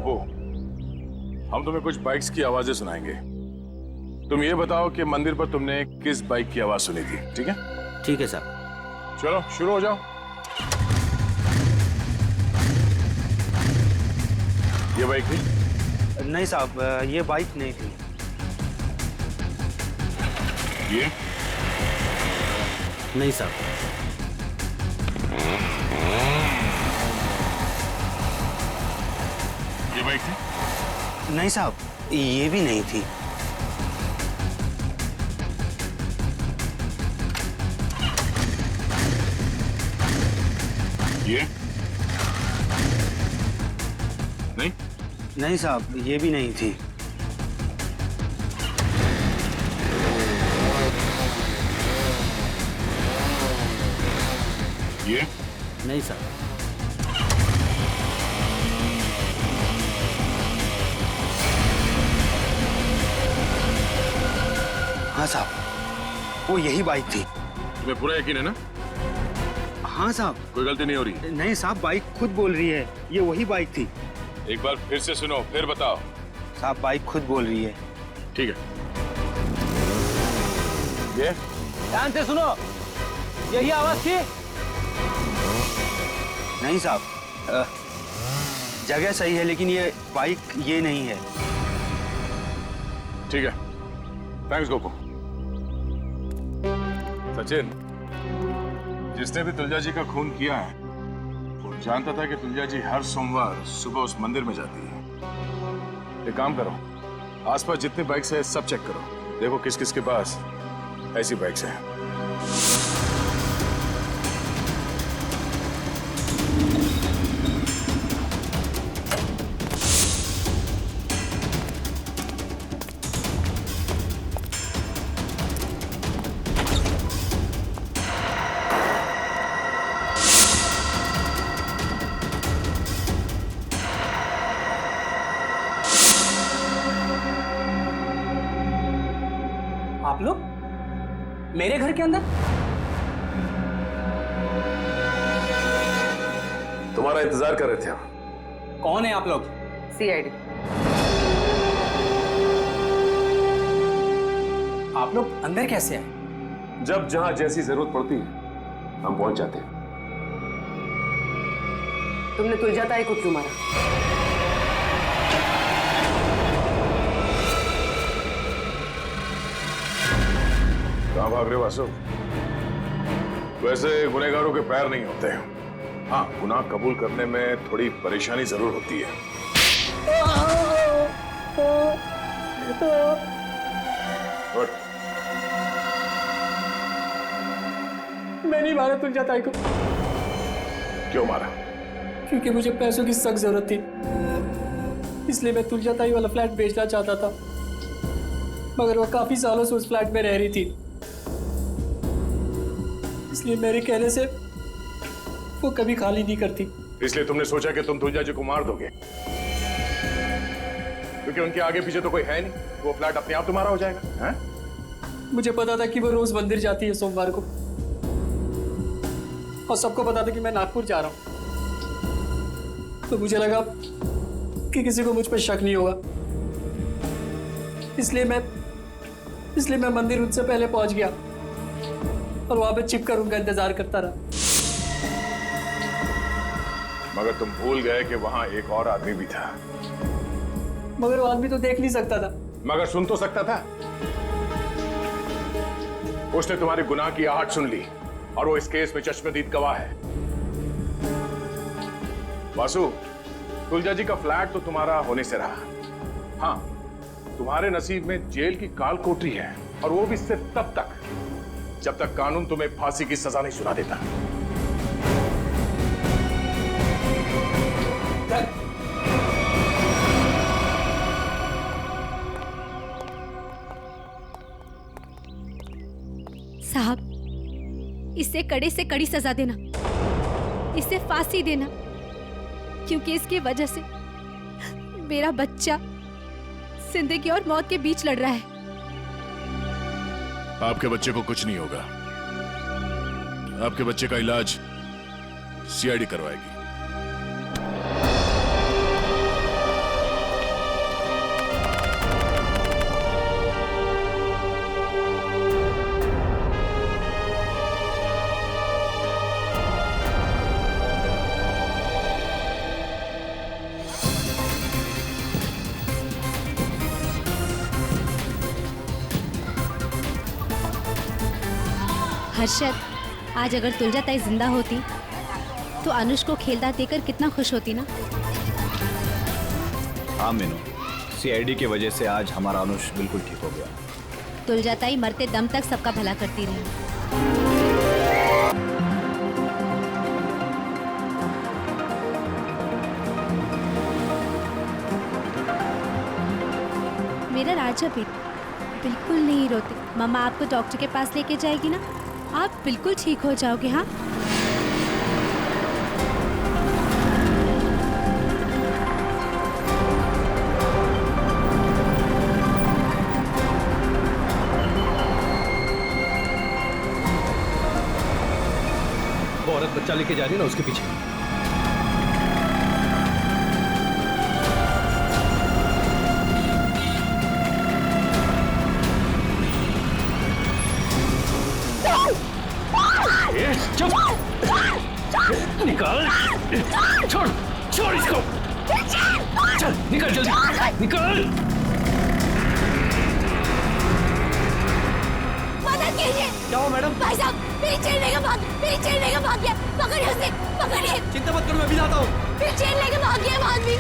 गोपू, हम तुम्हें कुछ बाइक्स की आवाजें सुनाएंगे। तुम ये बताओ कि मंदिर पर तुमने किस बाइक की आवाज सुनी थी, ठीक है? ठीक है साहब। चलो शुरू हो जाओ। ये बाइक थी? नहीं साहब, ये बाइक नहीं थी। ये? नहीं साहब। ये बाइक थी? नहीं साहब, ये भी नहीं थी। ये? नहीं? नहीं साहब, ये भी नहीं थी। ये? नहीं साहब। हाँ साहब, वो यही बाइक थी। तुम्हें पूरा यकीन है ना? हाँ साहब। कोई गलती नहीं हो रही? नहीं साहब, बाइक खुद बोल रही है, ये वही बाइक थी। एक बार फिर से सुनो, फिर बताओ। साहब, बाइक खुद बोल रही है। ठीक है। ये? ध्यान से सुनो, यही आवाज थी? नहीं साहब, जगह सही है लेकिन ये बाइक ये नहीं है। ठीक है, थैंक्स गोपू। सचिन, जिसने भी तुलजा जी का खून किया है वो जानता था कि तुलजा जी हर सोमवार सुबह उस मंदिर में जाती है। एक काम करो, आसपास जितनी बाइक्स है सब चेक करो, देखो किस किस के पास ऐसी बाइक्स हैं। आप लोग मेरे घर के अंदर? तुम्हारा इंतजार कर रहे थे हम। कौन है आप लोग? सीआईडी। आप लोग अंदर कैसे आए? जब जहां जैसी जरूरत पड़ती है हम पहुंच जाते हैं। तुमने तुलजा ताई को क्यों मारा? कहां भाग रहे हो वासु? वैसे गुनहगारों के पैर नहीं होते। हाँ, गुनाह कबूल करने में थोड़ी परेशानी जरूर होती है। Good. मैं नहीं मारा तुलजा ताई को। क्यों मारा? क्योंकि मुझे पैसों की सख्त जरूरत थी, इसलिए मैं तुलजा ताई वाला फ्लैट बेचना चाहता था, मगर वो काफी सालों से उस फ्लैट में रह रही थी, इसलिए मेरे कहने से वो कभी खाली नहीं करती। इसलिए तुमने सोचा कि तुम तुलजा जी को मार दोगे, क्योंकि उनके आगे पीछे तो कोई है नहीं, वो फ्लैट अपने आप तुम्हारा हो जाएगा। हैं? मुझे पता था कि वो रोज मंदिर जाती है सोमवार को, और सबको पता था कि मैं नागपुर जा रहा हूं, तो मुझे लगा कि किसी को मुझ पर शक नहीं होगा, इसलिए मैं मंदिर उनसे पहले पहुंच गया और वहां पे छिपकर उनका इंतजार करता रहा। मगर तुम भूल गए कि वहां एक और आदमी भी था। मगर वो आदमी तो देख नहीं सकता था। मगर सुन तो सकता था। उसने तुम्हारे गुनाह की आहट सुन ली और वो इस केस में चश्मदीद गवाह है। वासु, तुलजा जी का फ्लैट तो तुम्हारा होने से रहा। हाँ, तुम्हारे नसीब में जेल की काल कोठरी है, और वो भी सिर्फ तब तक जब तक कानून तुम्हें फांसी की सजा नहीं सुना देता। साहब, इसे कड़े से कड़ी सजा देना, इसे फांसी देना, क्योंकि इसकी वजह से मेरा बच्चा जिंदगी और मौत के बीच लड़ रहा है। आपके बच्चे को कुछ नहीं होगा। आपके बच्चे का इलाज सीआईडी करवाएगी। हर्षद, आज अगर तुलजा ताई जिंदा होती तो अनुष को खेलता देखकर कितना खुश होती ना। हाँ मीनू, सीआईडी की वजह से आज हमारा अनुष बिल्कुल ठीक हो गया। तुलजा ताई मरते दम तक सबका भला करती रही। मेरा राजा बेटा बिल्कुल नहीं रोते। मम्मा आपको डॉक्टर के पास लेके जाएगी ना, आप बिल्कुल ठीक हो जाओगे। हाँ, वो औरत बच्चा लेके जा रही है ना, उसके पीछे। चुप! निकाल! छोड़! छोड़ इसको! चल, निकल जल्दी! निकल! मदद कीजिए। क्या हुआ मैडम? भाई साहब, मेरी चेन लेके भाग गया। पकड़िए उसे, पकड़िए। चिंता मत करो, मैं भी आता हूँ। मेरी चेन लेके भाग गया वो आदमी।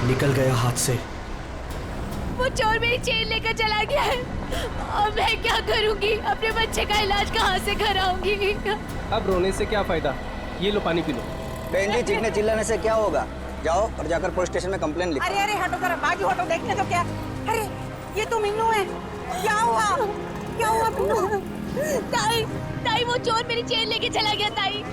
निकल गया हाथ से। वो चोर मेरी चेन लेकर चला गया है और मैं क्या करूंगी? अपने बच्चे का इलाज कहाँ से कराऊंगी? अब रोने से क्या फायदा? ये लो पानी पी लो। बहन जी, चीखने चिल्लाने से क्या होगा? जाओ और जाकर पुलिस स्टेशन में कंप्लेन लिखो। अरे अरे हटो जरा, बाजू हटो, देखने तो क्या। अरे ये तो मीनू है। क्या हुआ मीनू? ताई वो चोर मेरी चेन लेके चला गया। ताई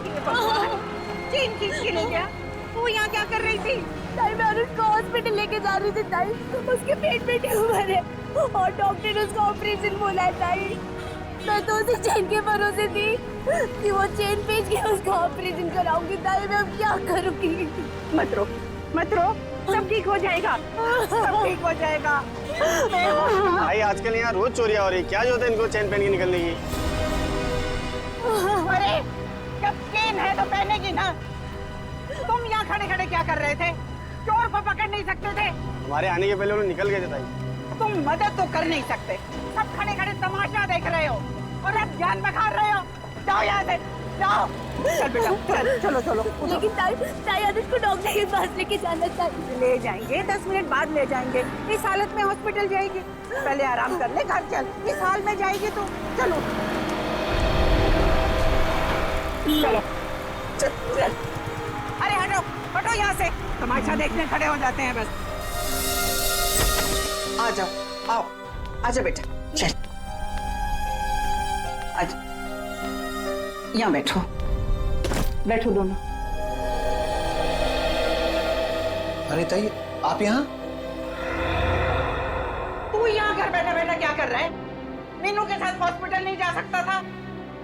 चेन किसके ले गया? वो यहाँ क्या कर रही थी? ताई मैं अनुष को हॉस्पिटल लेके जा रही थी। ताई उसके पेट में ट्यूमर है और डॉक्टर ने उसका ऑपरेशन बोला है। ताई मैं तो उसे चेन के भरोसे थी कि वो चेन बेच के उसका ऑपरेशन कराऊंगी। ताई मैं अब क्या करूंगी? मत रो, सब ठीक हो जाएगा, सब ठीक हो जाएगा। भाई आजकल यहाँ रोज चोरियां हो रही, क्या जरूरत है इनको चेन पहन के निकलने की? अरे जब चेन है तो पहनेगी ना। तुम यहाँ खड़े खड़े क्या कर रहे थे? चोर को पकड़ नहीं सकते थे? हमारे आने के पहले उन्होंने निकल गए थे ताई। तुम मदद तो कर नहीं सकते, सब खड़े खड़े तमाशा देख रहे हो और अब जान बखा रहे हो। जाओ यहाँ से, जाओ। चल बेटा, चलो। लेकिन ताई अनुष को डॉक्टर के पास लेके जाना चाहिए। ले जाएंगे, 10 मिनट बाद ले जाएंगे। इस हालत में हॉस्पिटल जाएगी? पहले आराम कर ले, घर चल। इस हाल में जाएगी तो चलो। चल। अरे हटो यहाँ से, तमाशा देखने खड़े हो जाते हैं बस। आ जाओ, आजा बेटा, चल। आजा, यहाँ बैठो दोनों। अरे ताई, आप यहाँ? तू यहाँ घर बैठा बैठा क्या कर रहा है? मीनू के साथ हॉस्पिटल नहीं जा सकता था?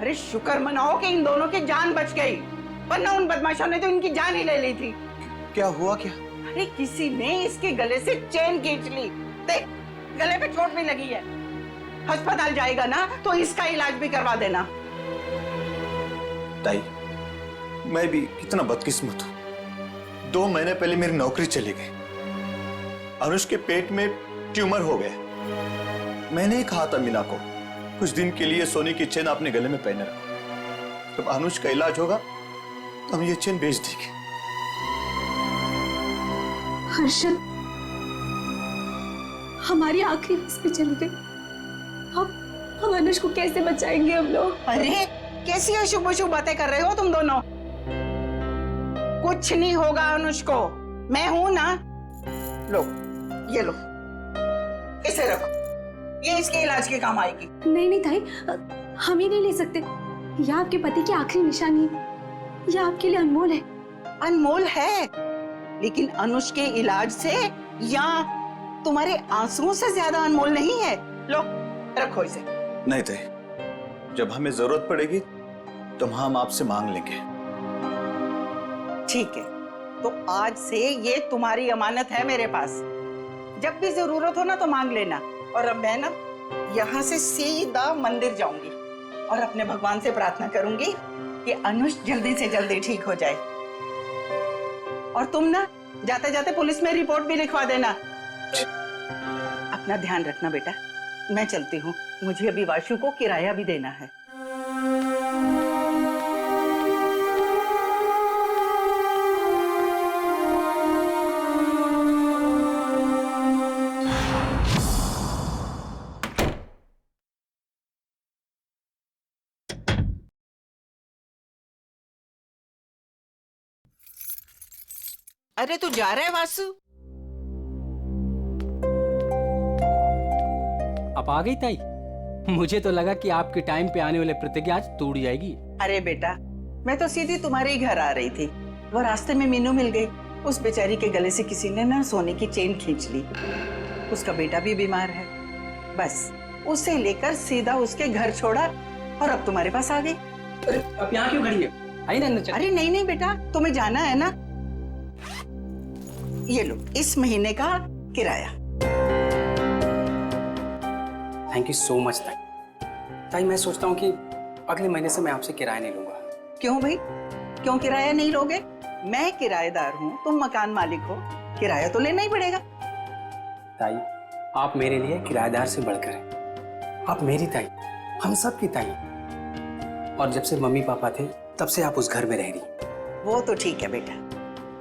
अरे शुक्र मनाओ कि इन दोनों की जान बच गई, वरना उन बदमाशों ने तो इनकी जान ही ले ली थी। क्या हुआ क्या? अरे किसी ने इसके गले से चेन खींच ली। देख, गले पे चोट भी लगी है। अस्पताल जाएगा ना तो इसका इलाज भी करवा देना। ताई, मैं भी कितना बदकिस्मत हूं। 2 महीने पहले मेरी नौकरी चली गई, अनुष के पेट में ट्यूमर हो गया। मैंने ही कहा था मीना को कुछ दिन के लिए सोने की चेन अपने गले में पहने रखो, जब अनुष का इलाज होगा तो हम ये चेन बेच देंगे। हर्षद, हमारी आखिरी आस पे चली गई। हम अनुष को कैसे बचाएंगे हम लोग? अरे कैसी अशुभ अशुभ बातें कर रहे हो तुम दोनों? कुछ नहीं होगा अनुष को, मैं हूं ना। लो, ये लो, इसे रखो, ये इसके इलाज के काम आएगी। नहीं नहीं ताई, हम ये नहीं ले सकते। यह आपके पति की आखिरी निशानी है, यह आपके लिए अनमोल है। अनमोल है, लेकिन अनुष के इलाज से या तुम्हारे आंसुओं से ज्यादा अनमोल नहीं है। लो, रखो इसे। नहीं थे, जब हमें जरूरत पड़ेगी तो हम आपसे मांग लेंगे। ठीक है, तो आज से ये तुम्हारी अमानत है मेरे पास। जब भी जरूरत हो ना तो मांग लेना। और अब मैं ना यहाँ से सीधा मंदिर जाऊंगी और अपने भगवान से प्रार्थना करूंगी कि अनुष जल्दी से जल्दी ठीक हो जाए। और तुम ना जाते जाते पुलिस में रिपोर्ट भी लिखवा देना। अपना ध्यान रखना बेटा, मैं चलती हूँ, मुझे अभी वाशु को किराया भी देना है। अरे तू जा रहा है वासु? अब आ गई ताई? मुझे तो लगा कि आपके टाइम पे आने वाले प्रतिज्ञा आज टूट जाएगी। अरे बेटा, मैं तो सीधी तुम्हारे ही घर आ रही थी, वो रास्ते में मीनू मिल गई। उस बेचारी के गले से किसी ने ना सोने की चेन खींच ली। उसका बेटा भी बीमार है, बस उसे लेकर सीधा उसके घर छोड़ा और अब तुम्हारे पास आ गई। अब यहाँ क्यों खड़ी है? आई ना अंदर चल। अरे नहीं नहीं बेटा, तुम्हें जाना है ना। ये लो, इस महीने का किराया। थैंक यू सो मच ताई। ताई मैं सोचता हूँ कि अगले महीने से मैं आपसे किराया नहीं लूंगा। क्यों भाई, क्यों किराया नहीं लोगे? मैं किराएदार हूँ, तुम मकान मालिक हो, किराया तो लेना ही पड़ेगा। ताई आप मेरे लिए किराएदार से बढ़कर हैं। आप मेरी ताई, हम सब की ताई। और जब से मम्मी पापा थे तब से आप उस घर में रह रही। वो तो ठीक है बेटा,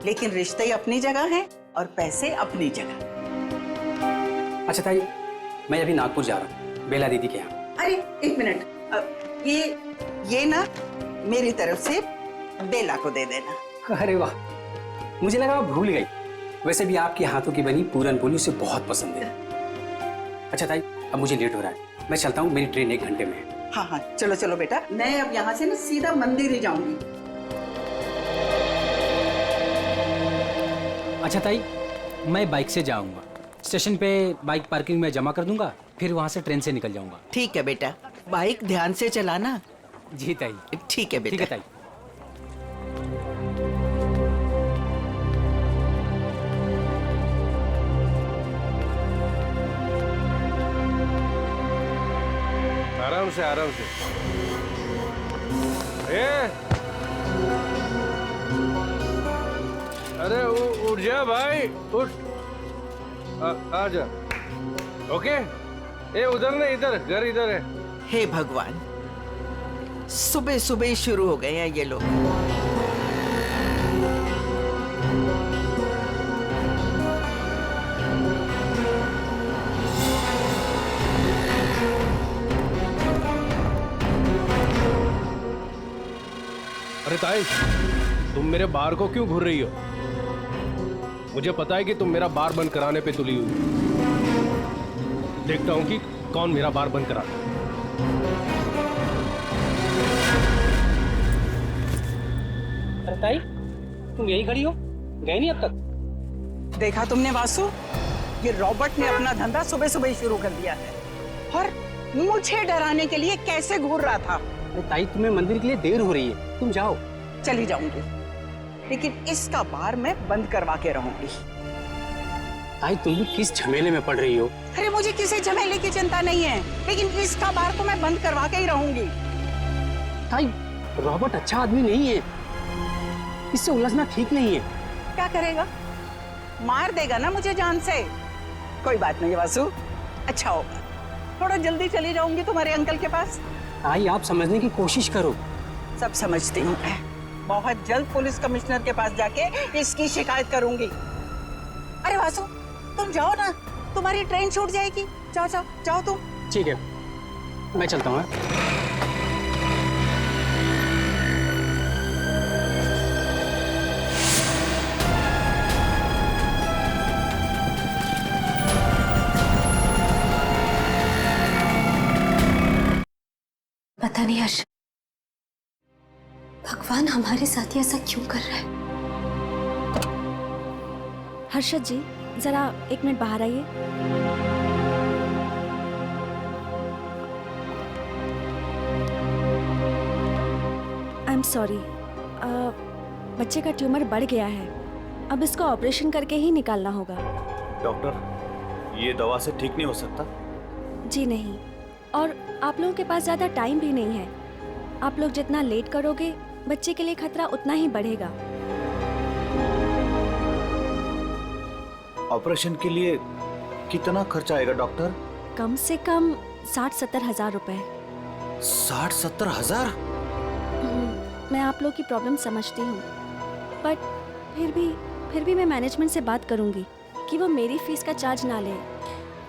लेकिन रिश्ते अपनी जगह हैं और पैसे अपनी जगह। अच्छा ताई, मैं अभी नागपुर जा रहा हूँ बेला दीदी के यहाँ। अरे एक मिनट, ये ना मेरी तरफ से बेला को दे देना। अरे वाह, मुझे लगा आप भूल गई। वैसे भी आपके हाथों की बनी पूरन पोली उसे बहुत पसंद है। अच्छा ताई, अब मुझे लेट हो रहा है, मैं चलता हूँ, मेरी ट्रेन 1 घंटे में है। हाँ हाँ, चलो चलो बेटा, मैं अब यहाँ से ना सीधा मंदिर ही जाऊंगी। अच्छा ताई, मैं बाइक से जाऊंगा, स्टेशन पे बाइक पार्किंग में जमा कर दूंगा, फिर वहाँ से ट्रेन से निकल जाऊंगा। ठीक है बेटा, बाइक ध्यान से चलाना। जी ताई। ठीक है बेटा। ठीक है ताई। आराम से आराम से। अरे उठ जा भाई, उठ। आ जा। ओके, ए उधर नहीं, इधर, घर इधर है। हे भगवान, सुबह सुबह ही शुरू हो गए हैं ये लोग। अरे ताई, तुम मेरे बार को क्यों घूर रही हो? मुझे पता है कि तुम मेरा बार बंद कराने पे तुली हुई। देखता हूं कि कौन मेरा बार बंद कराता है। ताई, तुम यही खड़ी हो, गए नहीं अब तक? देखा तुमने वासु, ये रॉबर्ट ने अपना धंधा सुबह सुबह ही शुरू कर दिया है और मुझे डराने के लिए कैसे घूर रहा था। ताई, तुम्हें मंदिर के लिए देर हो रही है, तुम जाओ। चली जाऊंगी, लेकिन इसका बार मैं बंद करवा के रहूंगी। ताई, तुम भी किस झमेले में पड़ रही हो? अरे मुझे किसी झमेले की चिंता नहीं है, लेकिन इसका बार तो मैं बंद करवा के ही रहूंगी। ताई, रॉबर्ट अच्छा आदमी नहीं है, इससे उलझना ठीक नहीं है। क्या करेगा? मार देगा ना मुझे जान से। कोई बात नहीं वासु, अच्छा होगा, थोड़ा जल्दी चली जाऊंगी तुम्हारे अंकल के पास। ताई, आप समझने की कोशिश करो। सब समझती हूँ मैं, बहुत जल्द पुलिस कमिश्नर के पास जाके इसकी शिकायत करूंगी। अरे वासु, तुम जाओ ना, तुम्हारी ट्रेन छूट जाएगी। जाओ जाओ जाओ तुम। ठीक है, मैं चलता हूँ। पता नहीं हर्ष, भगवान हमारे साथ ही ऐसा क्यों कर रहा है। हर्षद जी, जरा 1 मिनट बाहर आइए। आई एम सॉरी, बच्चे का ट्यूमर बढ़ गया है। अब इसको ऑपरेशन करके ही निकालना होगा। डॉक्टर, ये दवा से ठीक नहीं हो सकता? जी नहीं, और आप लोगों के पास ज़्यादा टाइम भी नहीं है। आप लोग जितना लेट करोगे, बच्चे के लिए खतरा उतना ही बढ़ेगा। ऑपरेशन के लिए कितना खर्चा आएगा डॉक्टर? कम से कम 60-70 हज़ार रुपए। 60-70 हजार? मैं आप लोग की प्रॉब्लम समझती हूँ, बट फिर भी मैं मैनेजमेंट से बात करूँगी कि वो मेरी फीस का चार्ज ना ले।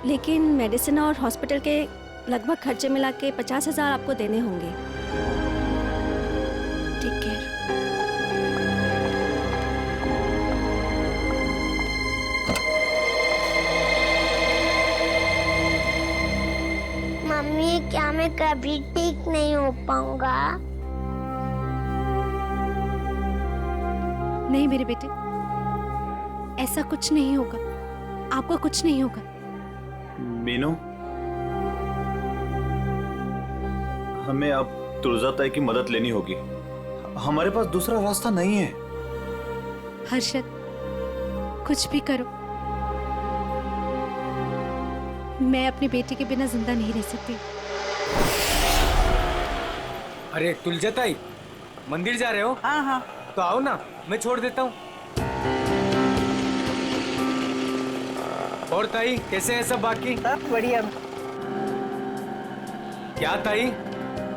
लेकिन मेडिसिन और हॉस्पिटल के लगभग खर्चे मिला के 50 हज़ार आपको देने होंगे। Take care. मम्मी, क्या मैं कभी ठीक नहीं हो पाऊंगा? नहीं मेरे बेटे, ऐसा कुछ नहीं होगा, आपको कुछ नहीं होगा। मीनू, हमें अब तुलजा ताई की मदद लेनी होगी। हमारे पास दूसरा रास्ता नहीं है। हर्षद, कुछ भी करो, मैं अपने बेटे के बिना जिंदा नहीं रह सकती। अरे तुलजा ताई, मंदिर जा रहे हो? हाँ हाँ, तो आओ ना, मैं छोड़ देता हूँ। और ताई, कैसे है सब बाकी? सब बढ़िया। क्या ताई,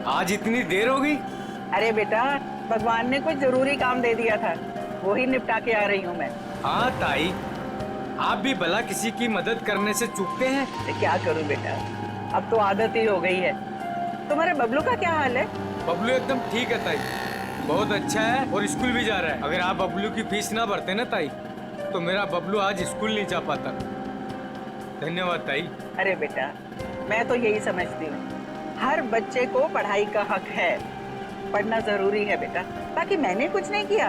आज इतनी देर हो गई? अरे बेटा, भगवान ने कुछ जरूरी काम दे दिया था, वो ही निपटा के आ रही हूँ मैं। हाँ ताई, आप भी भला किसी की मदद करने से चूकते हैं? तो क्या करूँ बेटा, अब तो आदत ही हो गई है। तुम्हारे बबलू का क्या हाल है? बबलू एकदम ठीक है ताई, बहुत अच्छा है और स्कूल भी जा रहा है। अगर आप बबलू की फीस ना भरते ना ताई, तो मेरा बबलू आज स्कूल नहीं जा पाता। धन्यवाद ताई। अरे बेटा, मैं तो यही समझती हूँ, हर बच्चे को पढ़ाई का हक है, पढ़ना जरूरी है बेटा। बाकी मैंने कुछ नहीं किया,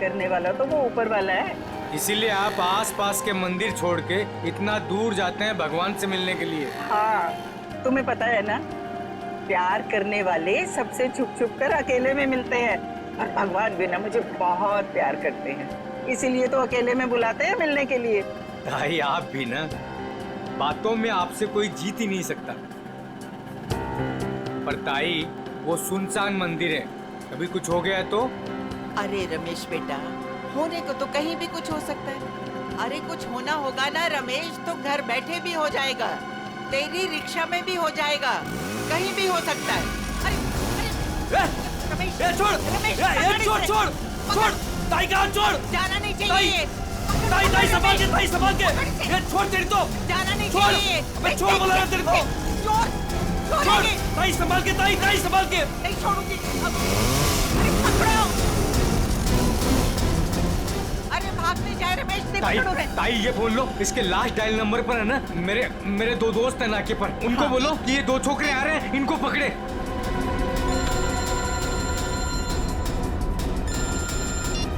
करने वाला तो वो ऊपर वाला है। इसीलिए आप आस-पास के मंदिर छोड़ के इतना दूर जाते हैं भगवान से मिलने के लिए। हाँ, तुम्हें पता है ना, प्यार करने वाले सबसे छुप छुप कर अकेले में मिलते हैं, और भगवान भी ना मुझे बहुत प्यार करते हैं, इसीलिए तो अकेले में बुलाते हैं मिलने के लिए। ताई, आप भी ना, बातों में आपसे कोई जीत ही नहीं सकता। पर ताई, वो सुनसान मंदिर है, कभी कुछ हो गया तो? अरे रमेश बेटा, होने को तो कहीं भी कुछ हो सकता है। अरे कुछ होना होगा ना रमेश, तो घर बैठे भी हो जाएगा, तेरी रिक्शा में भी हो जाएगा, कहीं भी हो सकता है। अरे रमेश, छोड़, रमेश, छोड़, ताई का हाथ छोड़। जाना नहीं चाहिए। ताई संभाल के, ताई संभाल के। ये छोड़ तेरी तो। जाना नहीं चाहिए। मैं छोड़ बोला ना तेरे को। छोड़, ताई संभाल के, ताई संभाल के। नहीं छोड़ूंगी। अरे पकड़ो। अरे भागने जाए रमेश, नहीं पकड़ो रे। ताई, ये बोल लो, इसके लास्ट डायल नंबर पर है ना, मेरे 2 दोस्त हैं नाके पर, उनको बोलो कि ये 2 छोकरे आ रहे हैं, इनको पकड़े।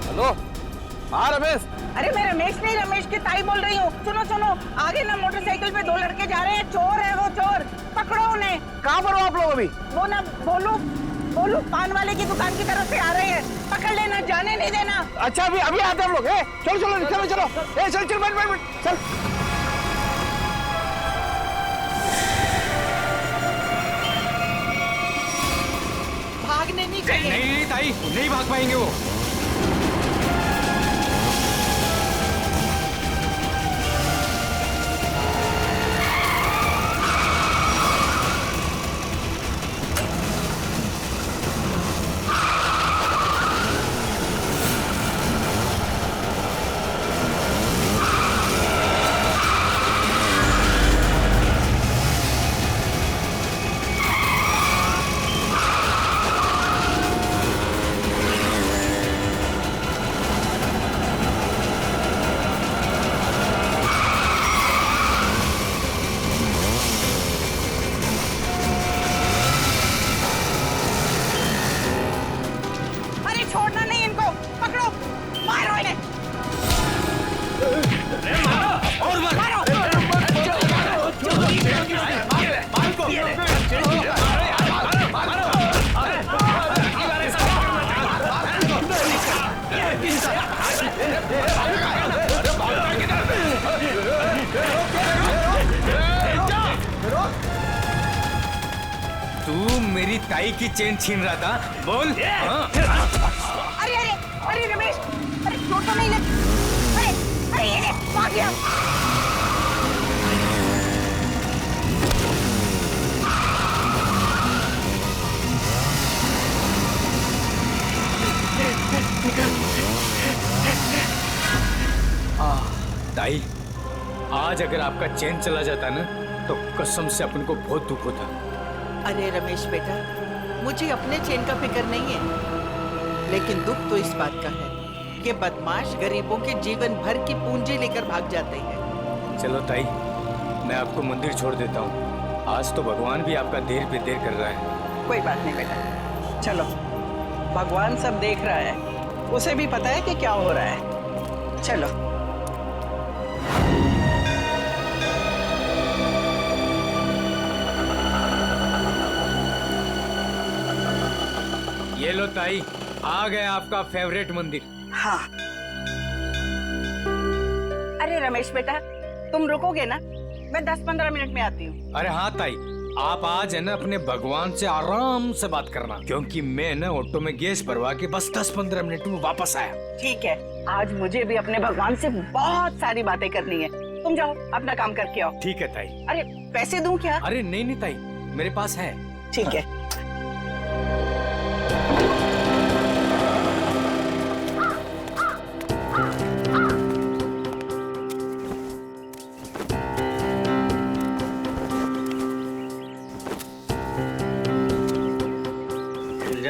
हेलो, हाँ रमेश। अरे मैं रमेश नहीं, रमेश की ताई बोल रही हूँ। सुनो सुनो, आगे ना मोटरसाइकिल पे 2 लड़के जा रहे हैं, चोर है वो, चोर, पकड़ो उन्हें। कहाँ पर हो आप लोग अभी? वो ना बोलू पान वाले की दुकान की तरफ से आ रहे हैं, पकड़ लेना, जाने नहीं देना। अच्छा, अभी आते हैं हम लोग। चलो रिक्शा में चलो। चल बैठ चल। भागने नहीं चाहिए। नहीं ताई, नहीं भाग पाएंगे वो। तू मेरी ताई की चेन छीन रहा था, बोल। हाँ? अरे अरे अरे रमेश, अरे चोट तो नहीं लगी? अरे अरे ये भाग गया। ताई, आज अगर आपका चैन चला जाता ना तो कसम से अपन को बहुत दुख होता। अरे रमेश बेटा, मुझे अपने चैन का फिक्र नहीं है, लेकिन दुख तो इस बात का है कि बदमाश गरीबों के जीवन भर की पूंजी लेकर भाग जाते हैं। चलो ताई, मैं आपको मंदिर छोड़ देता हूँ। आज तो भगवान भी आपका देर पे देर कर रहा है। कोई बात नहीं बेटा, चलो, भगवान सब देख रहा है, उसे भी पता है कि क्या हो रहा है। चलो। ये लो ताई, आ गया आपका फेवरेट मंदिर। हाँ। अरे रमेश बेटा, तुम रुकोगे ना? मैं 10-15 मिनट में आती हूँ। अरे हाँ ताई, आप आज है ना अपने भगवान से आराम से बात करना, क्योंकि मैं ना ऑटो में गैस भरवा के बस 10-15 मिनट में वापस आया। ठीक है, आज मुझे भी अपने भगवान से बहुत सारी बातें करनी है। तुम जाओ, अपना काम करके आओ। ठीक है ताई। अरे पैसे दूं क्या? अरे नहीं नहीं ताई, मेरे पास है। ठीक है।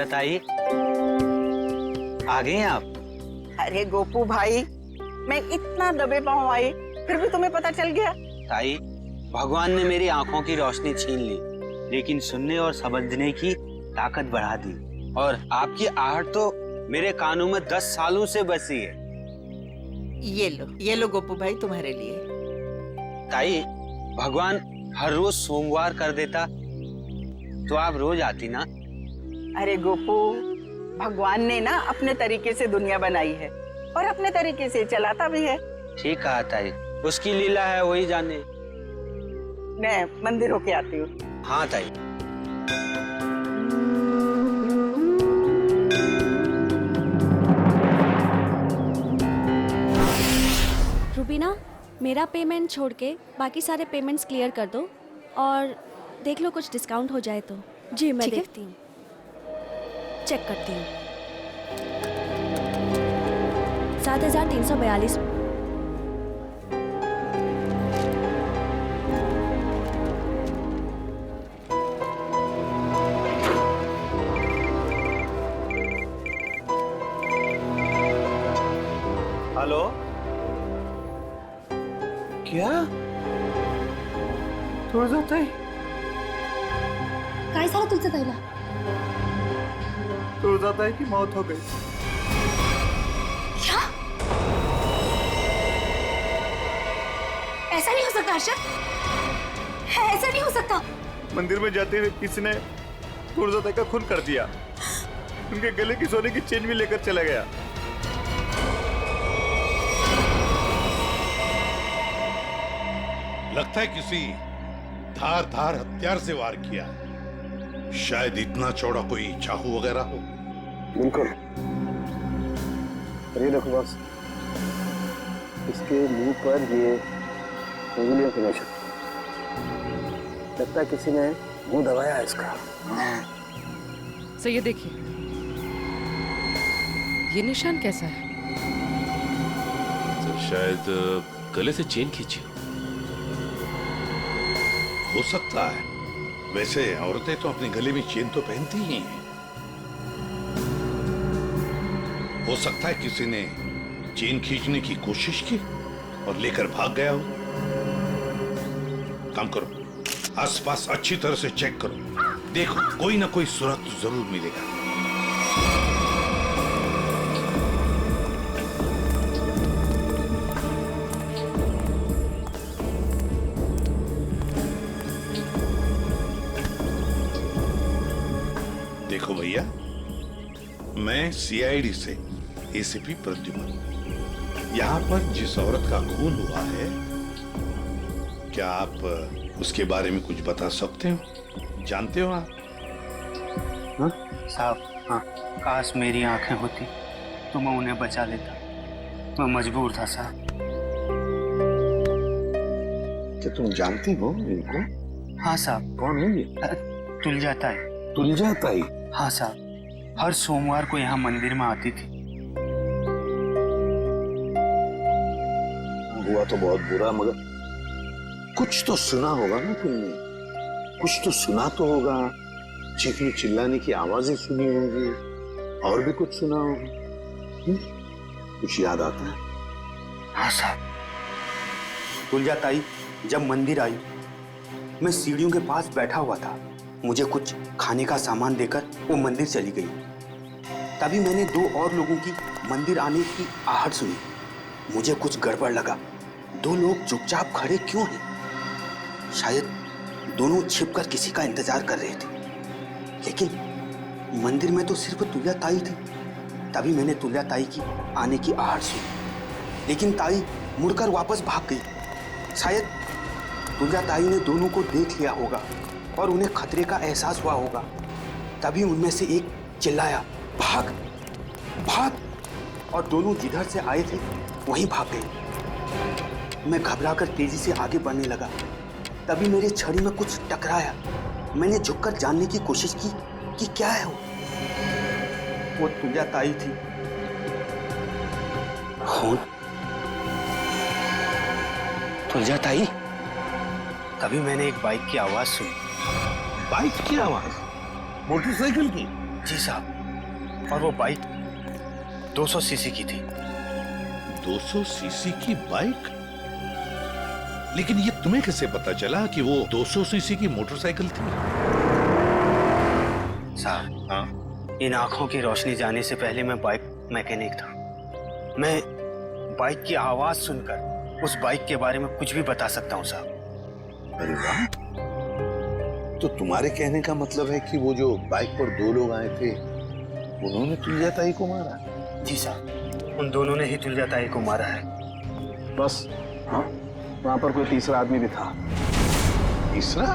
ताई, आ गए हैं आप? अरे गोपू भाई, मैं इतना दबे पाँव आई, फिर भी तुम्हें पता चल गया? ताई, भगवान ने मेरी आंखों की रोशनी छीन ली, लेकिन सुनने और समझने की ताकत बढ़ा दी, और आपकी आहट तो मेरे कानों में 10 सालों से बसी है। ये लो गोपू भाई, तुम्हारे लिए। ताई, भगवान हर रोज सोमवार कर देता तो आप रोज आती ना। अरे गोपू, भगवान ने ना अपने तरीके से दुनिया बनाई है और अपने तरीके से चलाता भी है। ठीक कहा ताई, उसकी लीला है, वही जाने। मैं मंदिर होके आती हूँ। हाँ ताई। रुबीना, मेरा पेमेंट छोड़ के बाकी सारे पेमेंट्स क्लियर कर दो और देख लो कुछ डिस्काउंट हो जाए तो। जी मैं देखती हूँ, चेक करती हूँ। 7,342। हेलो, क्या थोड़ा जाता है? काय झालं तुझं ताईला? तुळजाताई की मौत हो गई। क्या? ऐसा नहीं हो सकता अर्शद, ऐसा नहीं हो सकता। मंदिर में जाते हुए किसी ने तुळजाताई का खून कर दिया, उनके गले की सोने की चेन भी लेकर चला गया। लगता है किसी धार हथियार से वार किया, शायद इतना चौड़ा कोई चाकू वगैरह हो। बिल्कुल। ये देखो बॉस, इसके मुंह पर ये उंगलियों के निशान, लगता है किसी ने मुंह दबाया है इसका। सर ये देखिए, ये निशान कैसा है? तो शायद गले से चेन खींची हो सकता है। वैसे औरतें तो अपने गले में चेन तो पहनती ही हैं। हो सकता है किसी ने चेन खींचने की कोशिश की और लेकर भाग गया हो। काम करो, आसपास अच्छी तरह से चेक करो, देखो कोई ना कोई सुराग तो जरूर मिलेगा। देखो भैया, मैं सीआईडी से एसीपी प्रद्युमन। यहाँ पर जिस औरत का खून हुआ है, क्या आप उसके बारे में कुछ बता सकते हो? जानते हो आप? साहब, हाँ, काश मेरी आंखें होती तो मैं उन्हें बचा लेता। मैं मजबूर था साहब। क्या तुम जानती हो इनको? हाँ साहब। कौन है ये? तुलजा ताई। तुलजा ताई? हाँ साहब, हर सोमवार को यहाँ मंदिर में आती थी। हुआ तो बहुत बुरा, मगर कुछ तो सुना होगा ना तुमने? कुछ तो सुना तो होगा। चीखने चिल्लाने की आवाजें सुनी होंगी, और भी कुछ सुना होगा। कुछ याद आता है? हाँ साहब, तुलजा ताई जब मंदिर आई, मैं सीढ़ियों के पास बैठा हुआ था। मुझे कुछ खाने का सामान देकर वो मंदिर चली गई। तभी मैंने 2 और लोगों की मंदिर आने की आहट सुनी। मुझे कुछ गड़बड़ लगा। 2 लोग चुपचाप खड़े क्यों हैं? शायद दोनों छिपकर किसी का इंतजार कर रहे थे। लेकिन मंदिर में तो सिर्फ तुलजा ताई थी। तभी मैंने तुलजा ताई की आने की आहट सुनी, लेकिन ताई मुड़कर वापस भाग गई। शायद तुलजा ताई ने दोनों को देख लिया होगा और उन्हें खतरे का एहसास हुआ होगा। तभी उनमें से एक चिल्लाया, भाग भाग, और दोनों जिधर से आए थे वहीं भाग गए। मैं घबराकर तेजी से आगे बढ़ने लगा। तभी मेरी छड़ी में कुछ टकराया। मैंने झुककर जानने की कोशिश की कि क्या है वो तुलजा ताई थी। खून? तुलजा ताई? तभी मैंने एक बाइक की आवाज सुनी। बाइक की आवाज? मोटरसाइकिल की? जी साहब, और वो बाइक 200 सीसी की थी। 200 सीसी की बाइक? लेकिन ये तुम्हें कैसे पता चला कि वो 200 सीसी की मोटरसाइकिल थी? साहब, हाँ, इन आंखों की रोशनी जाने से पहले मैं बाइक मैकेनिक था। मैं बाइक की आवाज सुनकर उस बाइक के बारे में कुछ भी बता सकता हूँ साहब। अरे वाह, तो तुम्हारे कहने का मतलब है कि वो जो बाइक पर 2 लोग आए थे, उन्होंने तुलजा ताई को मारा? जी साहब, उन दोनों ने ही तुलजा ताई को मारा है। बस, हाँ, वहाँ पर कोई तीसरा आदमी भी था। तीसरा?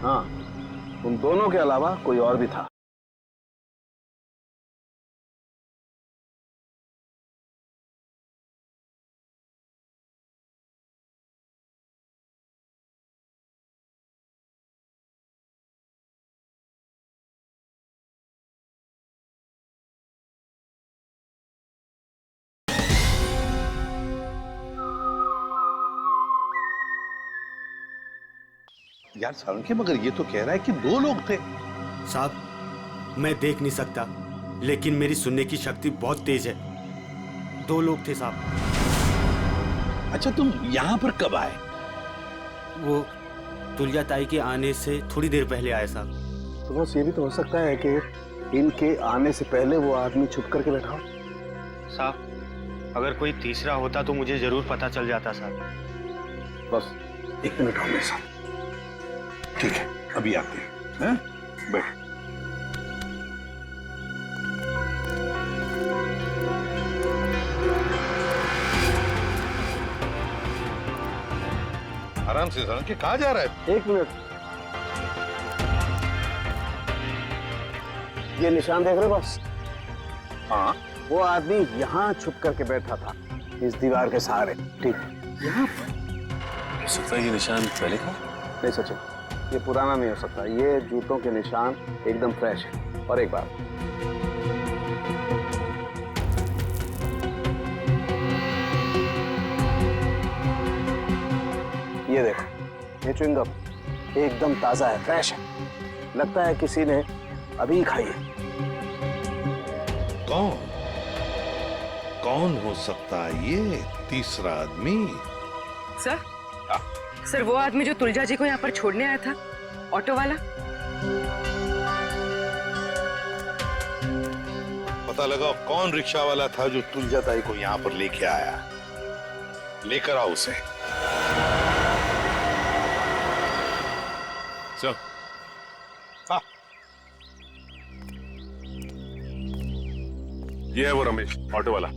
हाँ, उन दोनों के अलावा कोई और भी था। यार सालुंखे, मगर ये तो कह रहा है कि 2 लोग थे। साहब, मैं देख नहीं सकता, लेकिन मेरी सुनने की शक्ति बहुत तेज है। 2 लोग थे साहब। अच्छा, तुम यहाँ पर कब आए? वो तुलजा ताई के आने से थोड़ी देर पहले आए साहब। तो बस ये भी तो हो सकता है कि इनके आने से पहले वो आदमी छुप करके बैठा हो। साहब, अगर कोई तीसरा होता तो मुझे जरूर पता चल जाता साहब। बस 1 मिनट हो मेरे साथ। ठीक है, अभी आते हैं। बैठ। आराम से सालुंखे, कहाँ जा रहा है? 1 मिनट। ये निशान देख रहे हो बस? हाँ, वो आदमी यहाँ छुप करके बैठा था, इस दीवार के सहारे। ठीक, यहाँ पर सकता है ये निशान पहले का? नहीं सचिन, ये पुराना नहीं हो सकता। ये जूतों के निशान एकदम फ्रेश है। और एक बात, ये देखो, ये च्युइंगम एकदम ताजा है, फ्रेश है। लगता है किसी ने अभी खाई है। कौन हो सकता है ये तीसरा आदमी? सर, सर वो आदमी जो तुलजा जी को यहाँ पर छोड़ने आया था, ऑटो वाला। पता लगा कौन रिक्शा वाला था जो तुलजा ताई को यहाँ पर लेके आया। लेकर आओ उसे। सर, ये है वो रमेश, ऑटो वाला,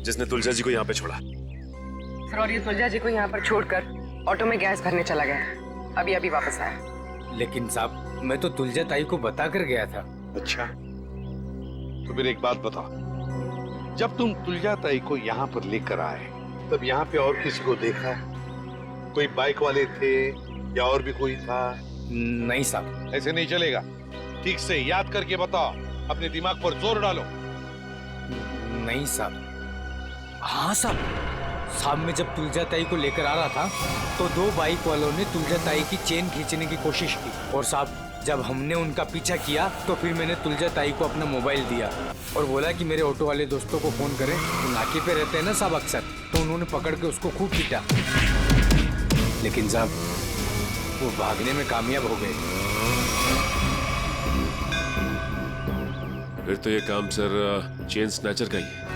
जिसने तुलजा जी को यहाँ पे छोड़ा। सर, और ये तुलजा जी को यहाँ पर छोड़कर ऑटो में गैस भरने चला गया। अभी अभी वापस आया। लेकिन साहब, मैं तो तुलजा ताई को बता कर गया था। अच्छा, तो फिर एक बात बताओ, जब तुम तुलजा ताई को यहाँ पर लेकर आए तब यहाँ पे और किसी को देखा है? कोई बाइक वाले थे या और भी कोई था? नहीं साहब। ऐसे नहीं चलेगा, ठीक से याद करके बताओ, अपने दिमाग पर जोर डालो। नहीं साहब। हाँ साहब, मैं जब तुलजा ताई को लेकर आ रहा था तो 2 बाइक वालों ने तुलजा ताई की चेन खींचने की कोशिश की, और साहब जब हमने उनका पीछा किया तो फिर मैंने तुलजा ताई को अपना मोबाइल दिया और बोला कि मेरे ऑटो वाले दोस्तों को फोन करें। तो नाके पे रहते हैं ना साहब अक्सर, तो उन्होंने पकड़ के उसको खूब पीटा, लेकिन साहब वो भागने में कामयाब हो गए। फिर तो ये काम सर चेन स्नैचर का ही है।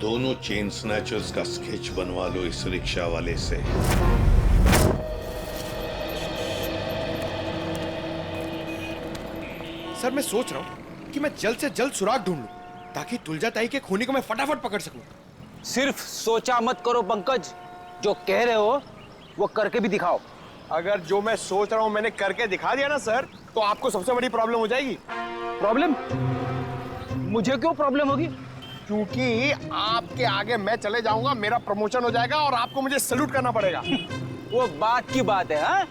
दोनों चेन स्नैचर्स का स्केच बनवा लो इस रिक्शा वाले से। सर मैं सोच रहा हूँ कि मैं जल्द से जल्द सुराग ढूंढ लूं ताकि तुलजा ताई के खूनी को मैं फटाफट पकड़ सकूं। सिर्फ सोचा मत करो पंकज, जो कह रहे हो वो करके भी दिखाओ। अगर जो मैं सोच रहा हूँ मैंने करके दिखा दिया ना सर, तो आपको सबसे बड़ी प्रॉब्लम हो जाएगी। प्रॉब्लम? मुझे क्यों प्रॉब्लम होगी? क्योंकि आपके आगे मैं चले जाऊंगा, मेरा प्रमोशन हो जाएगा और आपको मुझे सैल्यूट करना पड़ेगा। वो बात की बात है, हाँ?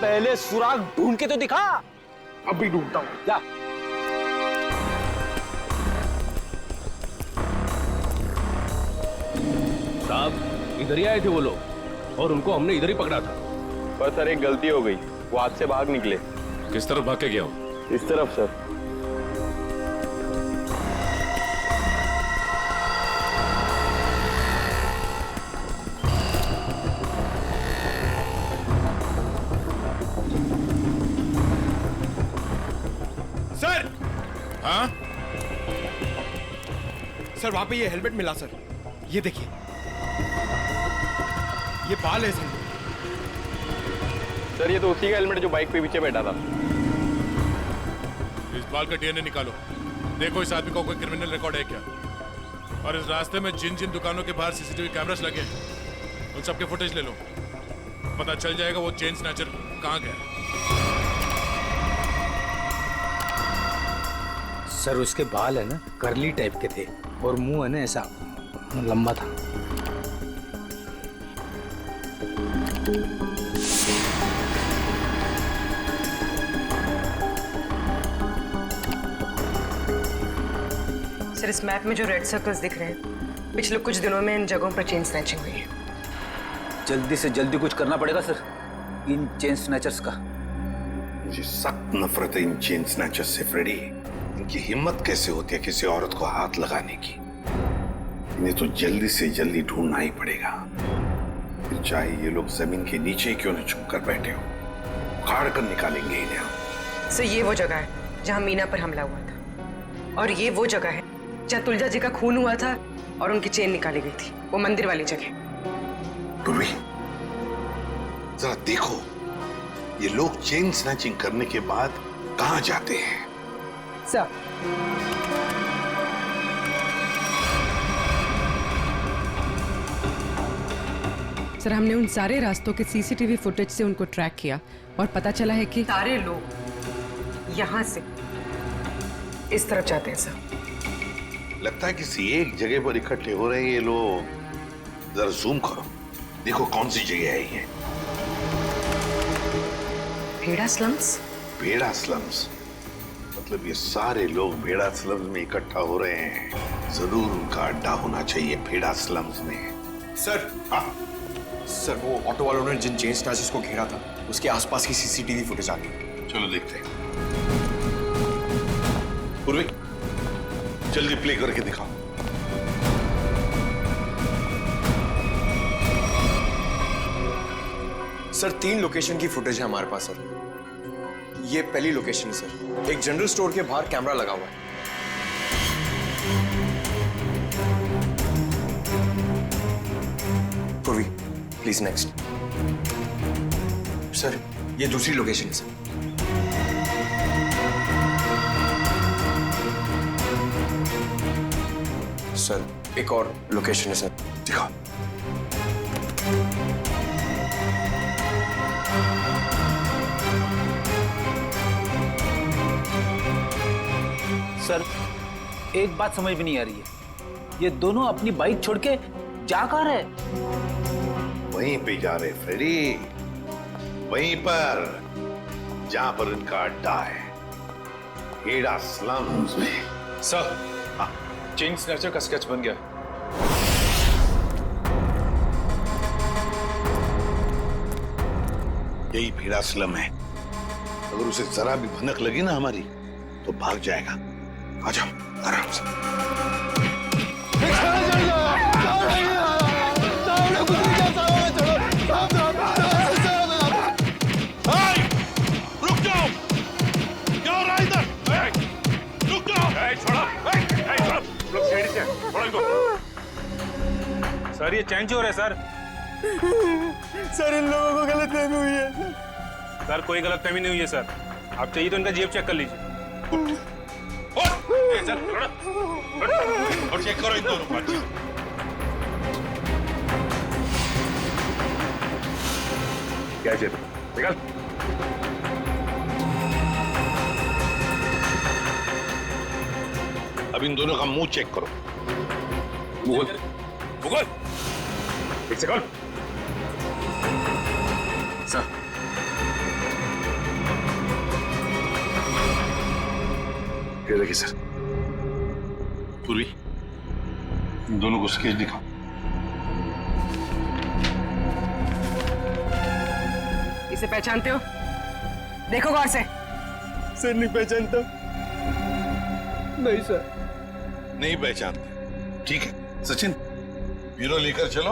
पहले सुराग ढूंढ के तो दिखा। अभी ढूंढता हूँ, जा। साहब इधर ही आए थे वो लोग और उनको हमने इधर ही पकड़ा था। पर सर एक गलती हो गई, वो हाथ से भाग निकले। किस तरफ भाग के गया हूँ? इस तरफ सर। सर! हाँ? सर वहां पे ये हेलमेट मिला सर, ये देखिए, ये बाल है सर। सर ये तो उसी का हेलमेट जो बाइक पे पीछे बैठा था। इस बाल का डीएनए निकालो, देखो इस आदमी का कोई क्रिमिनल रिकॉर्ड है क्या, और इस रास्ते में जिन जिन दुकानों के बाहर सीसीटीवी कैमरास लगे हैं उन सबके फुटेज ले लो, पता चल जाएगा वो चेन स्नैचर कहाँ गया। सर उसके बाल है ना करली टाइप के थे और मुंह है ना ऐसा लंबा था। सर इस मैप में जो रेड सर्कल्स दिख रहे हैं, पिछले कुछ दिनों में इन जगहों पर चेन स्नैचिंग हुई है। जल्दी से जल्दी कुछ करना पड़ेगा सर इन चेन स्नैचर्स का। मुझे सख्त नफरत है इन चेन स्नैचर्स से फ्रेडी। इनकी हिम्मत कैसे होती है किसी औरत को हाथ लगाने की। इन्हें तो जल्दी से जल्दी ढूंढना ही पड़ेगा, फिर चाहे ये लोग जमीन के नीचे क्यों न छुप कर बैठे हो, उखाड़ कर निकालेंगे इन्हें हम। सर ये वो जगह है जहाँ मीना पर हमला हुआ था, और ये वो जगह है जहाँ तुलजा जी का खून हुआ था और उनकी चेन निकाली गई थी, वो मंदिर वाली जगह। पूर्वी जरा देखो, ये लोग चेन स्नैचिंग करने के बाद कहाँ जाते हैं? सर सर हमने उन सारे रास्तों के सीसीटीवी फुटेज से उनको ट्रैक किया और पता चला है कि सारे लोग यहाँ से इस तरफ जाते हैं सर। लगता है किसी एक जगह पर इकट्ठे हो रहे हैं ये लोग। जरा जूम करो, देखो कौन सी जगह है ये। भेड़ा स्लम्स? भेड़ा स्लम्स मतलब ये सारे लोग भेड़ा स्लम्स में इकट्ठा हो रहे हैं। जरूर उनका अड्डा होना चाहिए भेड़ा स्लम्स में। सर सर वो ऑटो वालों ने जिन चेन स्नैचर्स को घेरा था उसके आसपास की सीसीटीवी फुटेज आ गई। चलो देखते हैं। पूर्वी जल्दी प्ले करके दिखाओ। सर 3 लोकेशन की फुटेज है हमारे पास सर। ये पहली लोकेशन है सर, एक जनरल स्टोर के बाहर कैमरा लगा हुआ है। पूर्वी प्लीज नेक्स्ट। सर ये दूसरी लोकेशन है सर। सर एक और लोकेशन है सर, दिखाओ। सर, एक बात समझ में नहीं आ रही है, ये दोनों अपनी बाइक छोड़ के जा कहाँ रहे? वहीं पे जा रहे फ्रेडी, वहीं पर जहां पर इनका अड्डा है, हेड़ा स्लम्स में। सर, चेन स्नैचर का स्केच बन गया। यही भेड़ा स्लम है। अगर उसे जरा भी भनक लगी ना हमारी तो भाग जाएगा। आ जाओ आराम से। रुक जाओ, क्या हो रहा है इधर? रुक जाओ। छोड़ो, लोग सीढ़ी से छोड़ो इनको। सर ये चैन चोर है सर। सर इन लोगों को गलतफहमी हुई है। सर कोई गलतफहमी नहीं हुई है सर, आप चाहिए तो इनका जेब चेक कर लीजिए। सर और चेक करो इन दोनों को। क्या जेब निकल। अब इन दोनों का मुंह चेक करो। गूगल गूगल एक सेकंड। सर ये देखिए सर। पूर्वी, इन दोनों को स्केच दिखाओ। इसे पहचानते हो? देखो गौर से। सर नहीं पहचानता। नहीं सर। नहीं पहचानते, ठीक है। सचिन, ब्यूरो लेकर चलो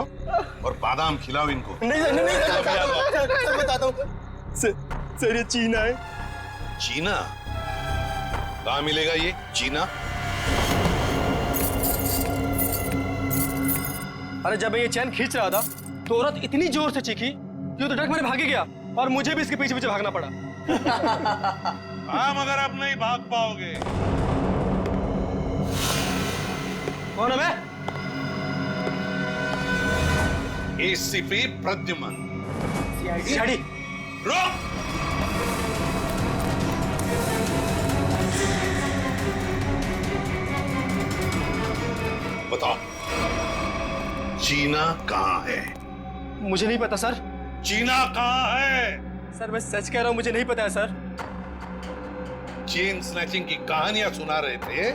और बादाम खिलाओ इनको। नहीं सर बताता हूँ। सर ये चीना है। चीना? कहाँ मिलेगा ये चीना? अरे जब मैं ये चैन खींच रहा था तो औरत इतनी जोर से चीखी कि वो तो डर मैंने भाग ही गया और मुझे भी इसके पीछे पीछे भागना पड़ा। हाँ, मगर अब नहीं भाग पाओगे। कौन है मैं? एसीपी प्रद्युमन। सीआईडी। रोक! बताओ, चीना कहाँ है? मुझे नहीं पता सर। चीना कहाँ है? सर मैं सच कह रहा हूँ, मुझे नहीं पता है सर। चेन स्नैचिंग की कहानियां सुना रहे थे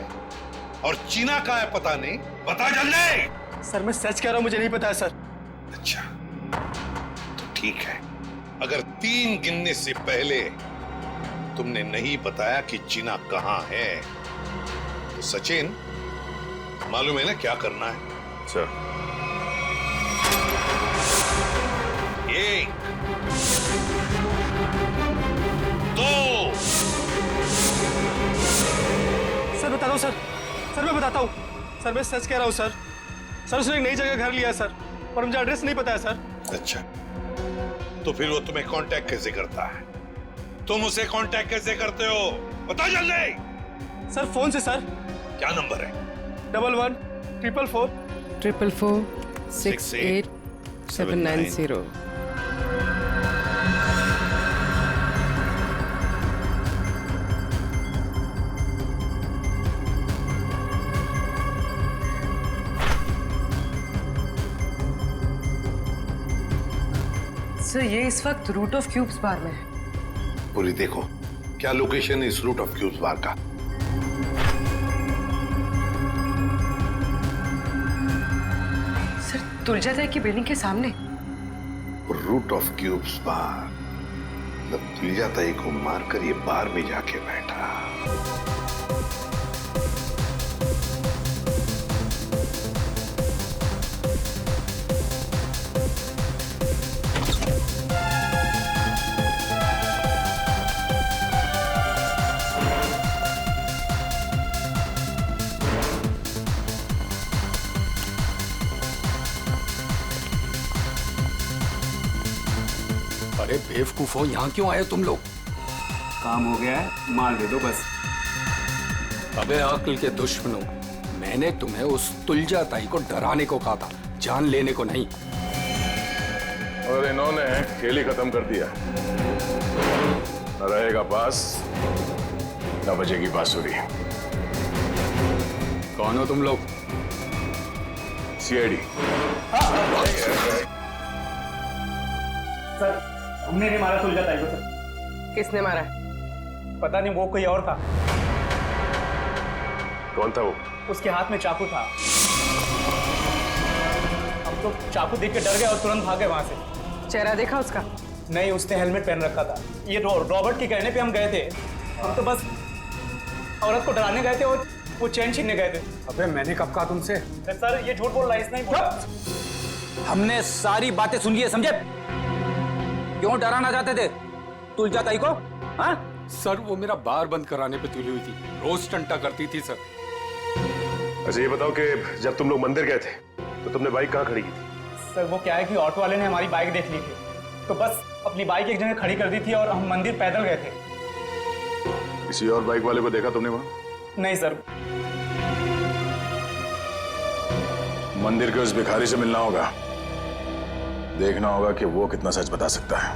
और चीना कहाँ है पता नहीं। बता जल्दी। सर मैं सच कह रहा हूँ, मुझे नहीं पता है सर। अच्छा तो ठीक है, अगर 3 गिनने से पहले तुमने नहीं बताया कि चीना कहाँ है तो सचिन, मालूम है ना क्या करना है? सर 1 2 सर बता दो सर। सर मैं बताता हूँ सर, मैं सच कह रहा हूँ सर। सर उसने एक नई जगह घर लिया है सर, और मुझे एड्रेस नहीं पता है सर। अच्छा, तो फिर वो तुम्हें कांटेक्ट कैसे करता है? तुम उसे कांटेक्ट कैसे करते हो? बता जल्दी। सर फोन से सर। क्या नंबर है? 11 444 444 68 790। सर ये इस वक्त रूट ऑफ क्यूब्स बार में है। पूरी देखो क्या लोकेशन है इस रूट ऑफ क्यूब्स बार का। सर तुलजा ताई की बिल्डिंग के सामने। रूट ऑफ क्यूब्स बार, मतलब तुलजा ताई को मारकर ये बार में जाके बैठा। अरे बेवकूफो, यहाँ क्यों आए तुम लोग? काम हो गया है, माल दे दो बस। अबे अक्ल के दुश्मनों, मैंने तुम्हें उस तुलजा ताई को डराने को कहा था, जान लेने को नहीं। और इन्होंने खेल ही खत्म कर दिया। न रहेगा बास, न बजेगी बांसुरी। कौन हो तुम लोग? सीआईडी। सर हमने नहीं मारा तुलजा ताई को सर। किसने मारा? पता नहीं, वो कोई और था। कौन था वो? उसके हाथ में चाकू था। हम तो चाकू देख के डर गए और तुरंत भागे वहां से। चेहरा देखा उसका? नहीं, उसने हेलमेट पहन रखा था। ये रॉबर्ट के कहने पे हम गए थे। हम तो बस औरत को डराने गए थे और वो चैन छीनने गए थे। अबे मैंने कब कहा तुमसे? सर ये झूठ बोल रहा है, इसने ही बोला। हमने सारी बातें सुन ली है, समझे? क्यों डराना चाहते थे तुलजा ताई को? हाँ? सर वो मेरा बार बंद कराने पे तुली हुई थी, रोज टंटा करती थी सर। अच्छा ये बताओ कि जब तुम लोग मंदिर गए थे तो तुमने बाइक कहाँ खड़ी की थी? सर वो क्या है कि ऑटो वाले ने हमारी बाइक देख ली थी, तो बस अपनी बाइक एक जगह खड़ी कर दी थी और हम मंदिर पैदल गए थे। किसी और बाइक वाले को देखा तुमने वहां? नहीं सर। मंदिर के उस भिखारी से मिलना होगा, देखना होगा कि वो कितना सच बता सकता है।